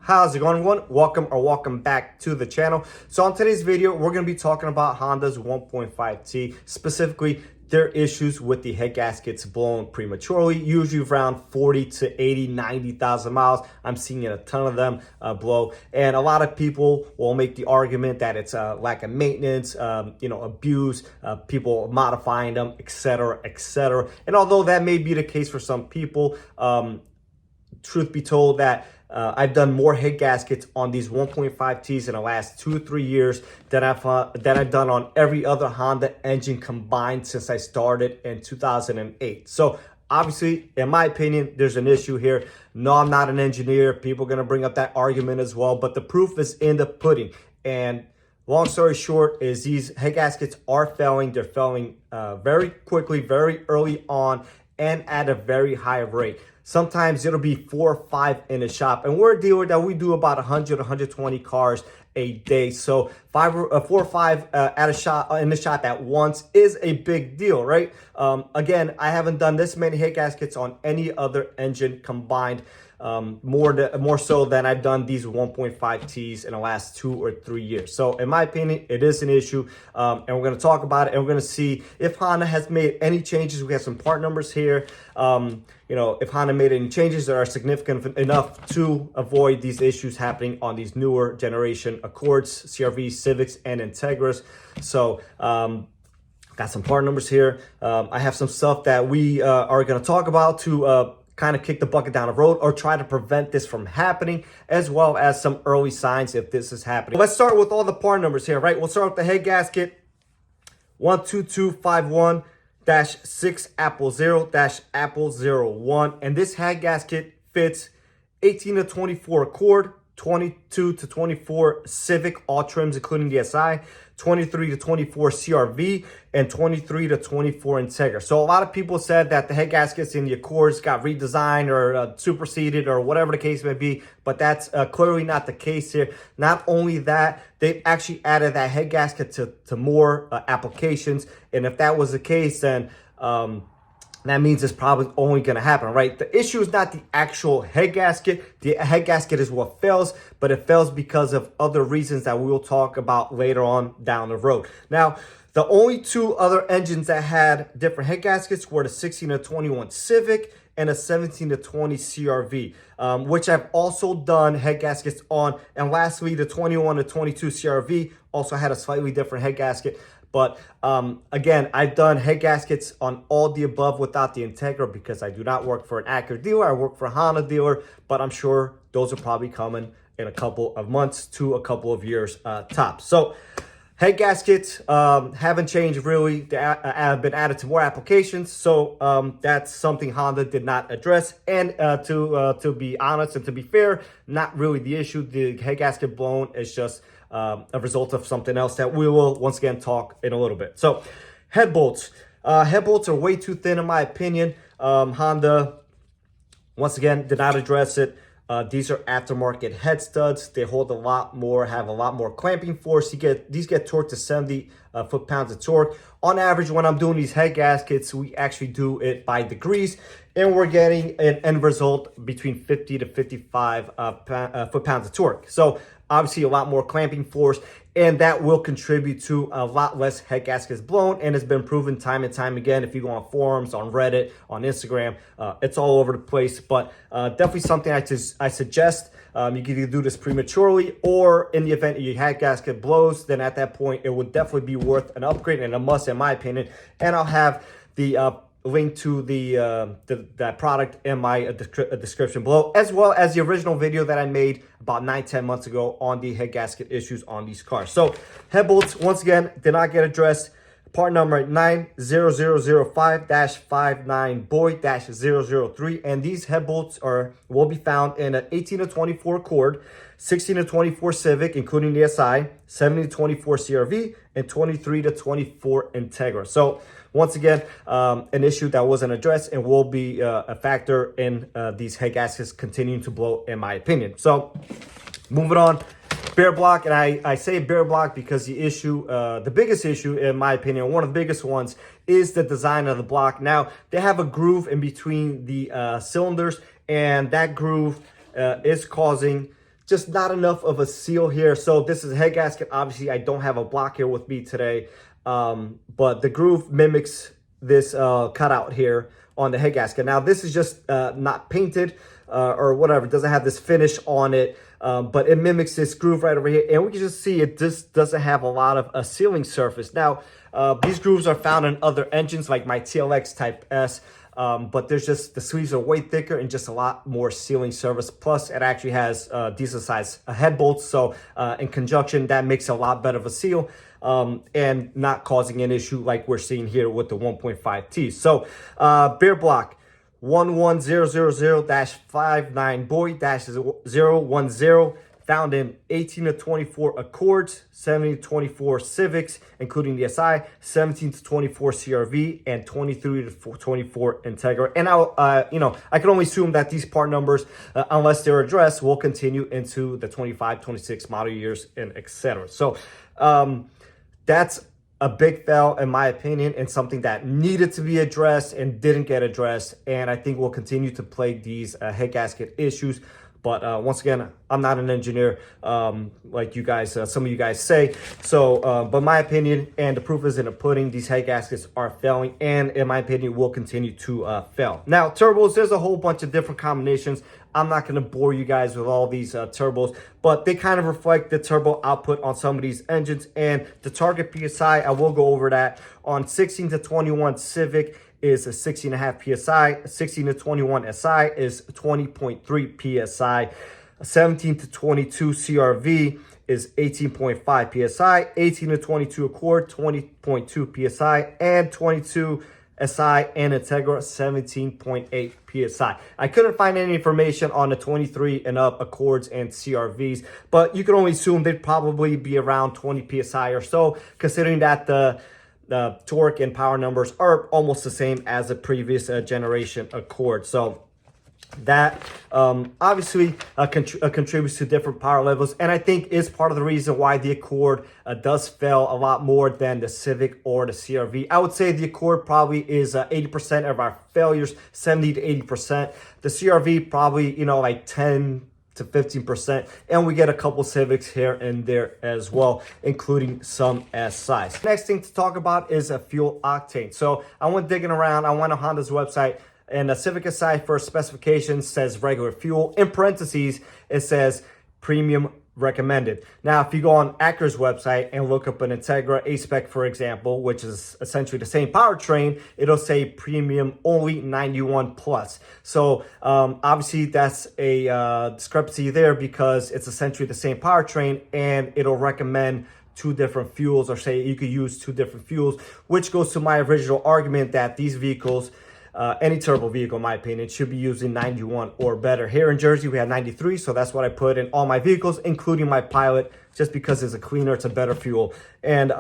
How's it going, everyone? Welcome back to the channel. So on today's video, we're going to be talking about Honda's 1.5T, specifically their issues with the head gaskets blown prematurely, usually around 40 to 80, 90,000 miles. I'm seeing a ton of them blow. And a lot of people will make the argument that it's a lack of maintenance, abuse, people modifying them, etc., etc. And although that may be the case for some people, truth be told that I've done more head gaskets on these 1.5Ts in the last 2-3 years than I've done on every other Honda engine combined since I started in 2008. So obviously, in my opinion, there's an issue here. No, I'm not an engineer. People are going to bring up that argument as well, but the proof is in the pudding. And long story short is these head gaskets are failing. They're failing very quickly, very early on, and at a very high rate. Sometimes it'll be 4 or 5 in the shop, and we're a dealer that we do about 100, 120 cars a day. So 4 or 5 at a shop in the shop at once is a big deal, right? Again, I haven't done this many head gaskets on any other engine combined. More so than I've done these 1.5Ts in the last 2 or 3 years. So in my opinion, it is an issue, and we're going to talk about it, and we're going to see if Honda has made any changes. We have some part numbers here. If Honda made any changes that are significant enough to avoid these issues happening on these newer generation Accords, CRV, Civics, and Integras. So got some part numbers here. I have some stuff that we are going to talk about to kind of kick the bucket down the road or try to prevent this from happening, as well as some early signs if this is happening. Let's start with all the part numbers here, right? We'll start with the head gasket 12251-6 Apple 0 1, and this head gasket fits 18 to 24 Accord, 22 to 24 Civic, all trims including the SI, 23 to 24 CRV, and 23 to 24 Integra. So a lot of people said that the head gaskets in the Accords got redesigned or superseded or whatever the case may be, but that's clearly not the case here. Not only that, they've actually added that head gasket to more applications, and if that was the case, then that means it's probably only going to happen, right? The issue is not the actual head gasket. The head gasket is what fails, but it fails because of other reasons that we will talk about later on down the road. Now, the only 2 other engines that had different head gaskets were the 16 to 21 Civic and a 17 to 20 CRV, which I've also done head gaskets on. And lastly, the 21 to 22 CRV also had a slightly different head gasket. But again, I've done head gaskets on all the above without the Integra because I do not work for an Acura dealer. I work for a Honda dealer, but I'm sure those are probably coming in a couple of months to a couple of years tops. So head gaskets haven't changed really. They have been added to more applications. So that's something Honda did not address. And to be honest and to be fair, not really the issue. The head gasket blown is just a result of something else that we will once again talk in a little bit. So head bolts. Head bolts are way too thin in my opinion. Honda, once again, did not address it. These are aftermarket head studs. They hold a lot more, have a lot more clamping force. These get torqued to 70 foot-pounds of torque. On average, when I'm doing these head gaskets, we actually do it by degrees, and we're getting an end result between 50 to 55 foot-pounds of torque. So obviously a lot more clamping force, and that will contribute to a lot less head gaskets blown, and it's been proven time and time again. If you go on forums, on Reddit, on Instagram, it's all over the place. But definitely something I suggest. You can either do this prematurely, or in the event your head gasket blows, then at that point it would definitely be worth an upgrade and a must in my opinion. And I'll have the link to that product in my description below, as well as the original video that I made about 9-10 months ago on the head gasket issues on these cars. So head bolts, once again, did not get addressed. Part number 90005-59Boy-003, and these head bolts will be found in an 18 to 24 Accord, 16 to 24 Civic, including the SI, 17 to 24 CRV, and 23 to 24 Integra. So once again, an issue that wasn't addressed and will be a factor in these head gaskets continuing to blow, in my opinion. So moving on. Bare block, and I say bare block because the issue, the biggest issue in my opinion, one of the biggest ones, is the design of the block. Now, they have a groove in between the cylinders, and that groove is causing just not enough of a seal here. So this is a head gasket. Obviously, I don't have a block here with me today, but the groove mimics this cutout here on the head gasket. Now, this is just not painted or whatever. It doesn't have this finish on it, but it mimics this groove right over here. And we can just see it just doesn't have a lot of a sealing surface. Now, these grooves are found in other engines like my TLX Type S. But there's just, the sleeves are way thicker and just a lot more sealing surface. Plus, it actually has decent size head bolts. So in conjunction, that makes a lot better of a seal and not causing an issue like we're seeing here with the 1.5T. So bear block 11000-59boy-010, found in 18 to 24 Accords, 17 to 24 Civics, including the SI, 17 to 24 CRV, and 23 to 24 Integra. And I'll, I can only assume that these part numbers, unless they're addressed, will continue into the 25, 26 model years, and etc. So that's a big fail, in my opinion, and something that needed to be addressed and didn't get addressed. And I think we'll continue to plague these head gasket issues. But once again, I'm not an engineer like you guys, some of you guys say. So, but my opinion, and the proof is in the pudding, these head gaskets are failing, and in my opinion, will continue to fail. Now, turbos, there's a whole bunch of different combinations. I'm not going to bore you guys with all these turbos, but they kind of reflect the turbo output on some of these engines. And the target PSI, I will go over that. On 16 to 21 Civic is a 16.5 PSI. 16 to 21 SI is 20.3 PSI. 17 to 22 CRV is 18.5 PSI. 18 to 22 Accord, 20.2 PSI. And 22 SI and Integra, 17.8 PSI. I couldn't find any information on the 23 and up Accords and CRVs, but you can only assume they'd probably be around 20 PSI or so, considering that the torque and power numbers are almost the same as the previous generation Accord. So that obviously contributes to different power levels, and I think is part of the reason why the Accord does fail a lot more than the Civic or the CRV. I would say the Accord probably is 80% of our failures, 70 to 80%. The CRV probably, like 10 to 15%, and we get a couple Civics here and there as well, including some SIs. Next thing to talk about is a fuel octane. So I went digging around, I went on Honda's website, and the Civic SI for specifications says regular fuel. In parentheses, it says premium recommended. Now, if you go on Acura's website and look up an Integra A-Spec, for example, which is essentially the same powertrain, it'll say premium only 91 plus. So obviously that's a discrepancy there, because it's essentially the same powertrain and it'll recommend two different fuels, or say you could use two different fuels, which goes to my original argument that these vehicles, any turbo vehicle, in my opinion, should be using 91 or better. Here in Jersey, we have 93, so that's what I put in all my vehicles, including my Pilot, just because it's a cleaner, it's a better fuel. And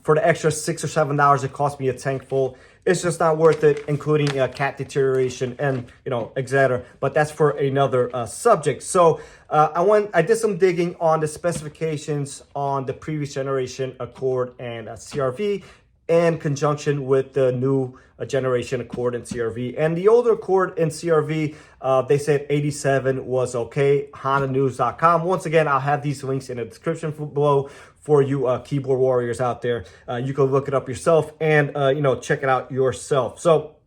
for the extra $6 or $7 it cost me a tank full, it's just not worth it, including cat deterioration and, etc. But that's for another subject. So I did some digging on the specifications on the previous generation Accord and CRV, in conjunction with the new generation Accord and CRV. And the older Accord and CRV, they said 87 was okay. HondaNews.com. Once again, I'll have these links in the description below for you keyboard warriors out there. You can look it up yourself and check it out yourself. So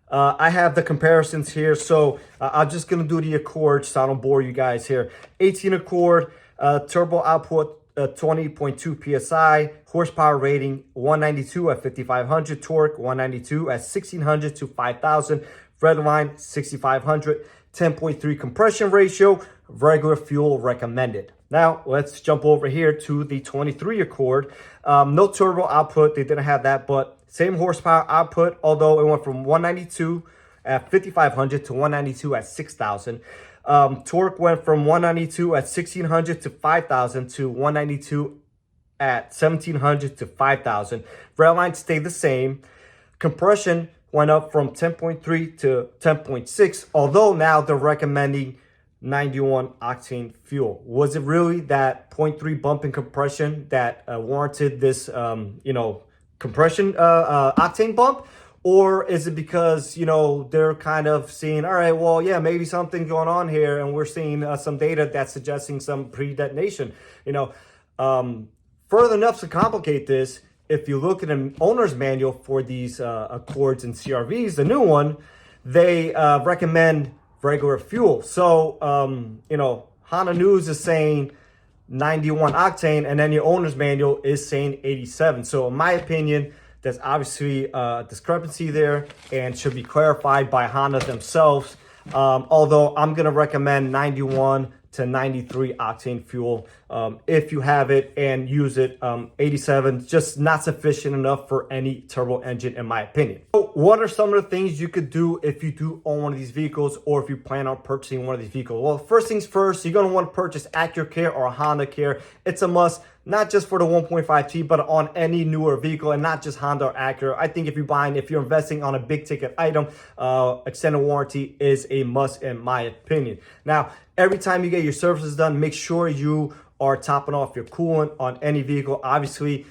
I have the comparisons here. So I'm just gonna do the Accord so I don't bore you guys here. 18 Accord, turbo output 20.2 PSI, horsepower rating 192 at 5,500, torque 192 at 1,600 to 5,000, red line 6,500, 10.3 compression ratio, regular fuel recommended. Now let's jump over here to the 23 Accord. No turbo output, they didn't have that, but same horsepower output, although it went from 192 at 5,500 to 192 at 6,000. Torque went from 192 at 1,600 to 5,000 to 192 at 1,700 to 5,000. Railline stayed the same. Compression went up from 10.3 to 10.6, although now they're recommending 91 octane fuel. Was it really that 0.3 bump in compression that warranted this, compression octane bump? Or is it because, they're kind of seeing, all right, well, yeah, maybe something's going on here, and we're seeing some data that's suggesting some pre-detonation. Further enough to complicate this, if you look at an owner's manual for these Accords and CRVs, the new one, they recommend regular fuel. So, Honda News is saying 91 octane, and then your owner's manual is saying 87. So in my opinion, there's obviously a discrepancy there and should be clarified by Honda themselves. Although I'm going to recommend 91 to 93 octane fuel if you have it, and use it. 87 just not sufficient enough for any turbo engine, in my opinion. So what are some of the things you could do if you do own one of these vehicles, or if you plan on purchasing one of these vehicles? Well, first things first, you're going to want to purchase Acura Care or Honda Care. It's a must, not just for the 1.5T, but on any newer vehicle, and not just Honda or Acura. I think if you're investing on a big ticket item, extended warranty is a must, in my opinion. Now, every time you get your services done, make sure you are topping off your coolant on any vehicle. Obviously,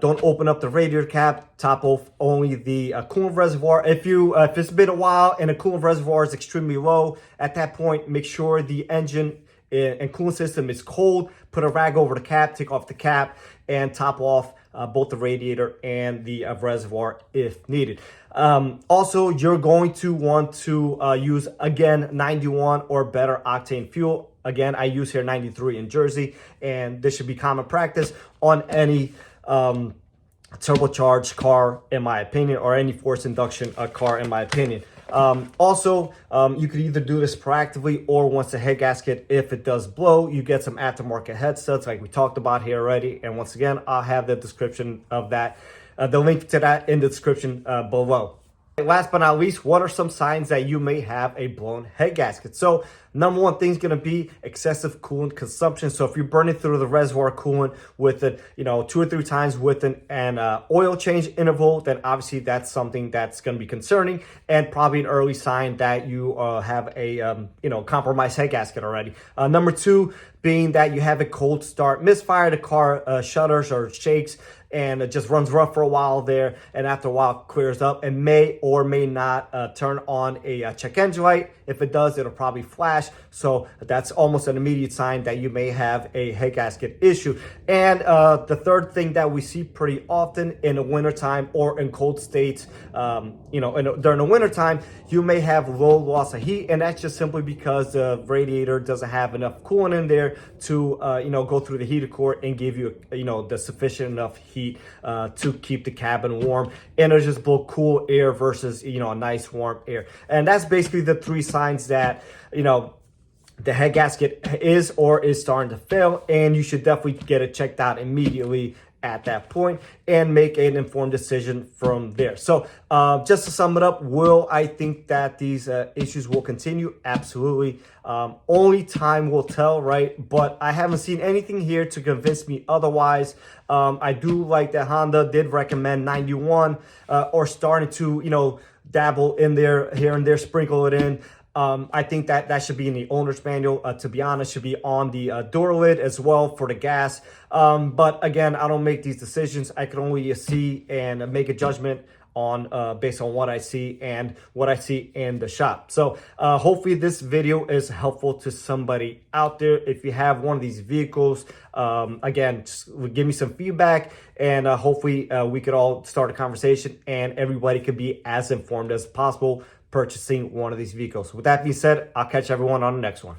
don't open up the radiator cap, top off only the coolant reservoir. If it's been a while and the coolant reservoir is extremely low, at that point, make sure the engine and coolant system is cold. Put a rag over the cap, take off the cap, and top off both the radiator and the reservoir if needed. Also, you're going to want to use, again, 91 or better octane fuel. Again, I use here 93 in Jersey, and this should be common practice on any turbocharged car, in my opinion, or any forced induction car, in my opinion. Also, you could either do this proactively, or once the head gasket, if it does blow, you get some aftermarket head studs like we talked about here already. And once again, I'll have the description of that, the link to that in the description below. Last but not least, what are some signs that you may have a blown head gasket? So number one thing is going to be excessive coolant consumption. So if you're burning through the reservoir coolant with it, 2 or 3 times with an oil change interval, then obviously that's something that's going to be concerning, and probably an early sign that you have a compromised head gasket already. Number 2 being that you have a cold start, misfire, the car shudders or shakes, and it just runs rough for a while there, and after a while clears up, and may or may not turn on a check engine light. If it does, it'll probably flash. So that's almost an immediate sign that you may have a head gasket issue. And the third thing that we see pretty often in the wintertime or in cold states, during the wintertime, you may have low loss of heat, and that's just simply because the radiator doesn't have enough coolant in there to go through the heater core and give you the sufficient enough heat to keep the cabin warm, and it'll just blow cool air versus a nice warm air. And that's basically the 3 signs that the head gasket is or is starting to fail, and you should definitely get it checked out immediately at that point and make an informed decision from there. So just to sum it up, will I think that these issues will continue? Absolutely. Only time will tell, right? But I haven't seen anything here to convince me otherwise. I do like that Honda did recommend 91 or starting to dabble in there here and there, sprinkle it in. I think that should be in the owner's manual. To be honest, should be on the door lid as well for the gas. But again, I don't make these decisions. I can only see and make a judgment on based on what I see and what I see in the shop. So hopefully this video is helpful to somebody out there. If you have one of these vehicles, again, just give me some feedback, and hopefully we could all start a conversation and everybody could be as informed as possible purchasing one of these vehicles. With that being said, I'll catch everyone on the next one.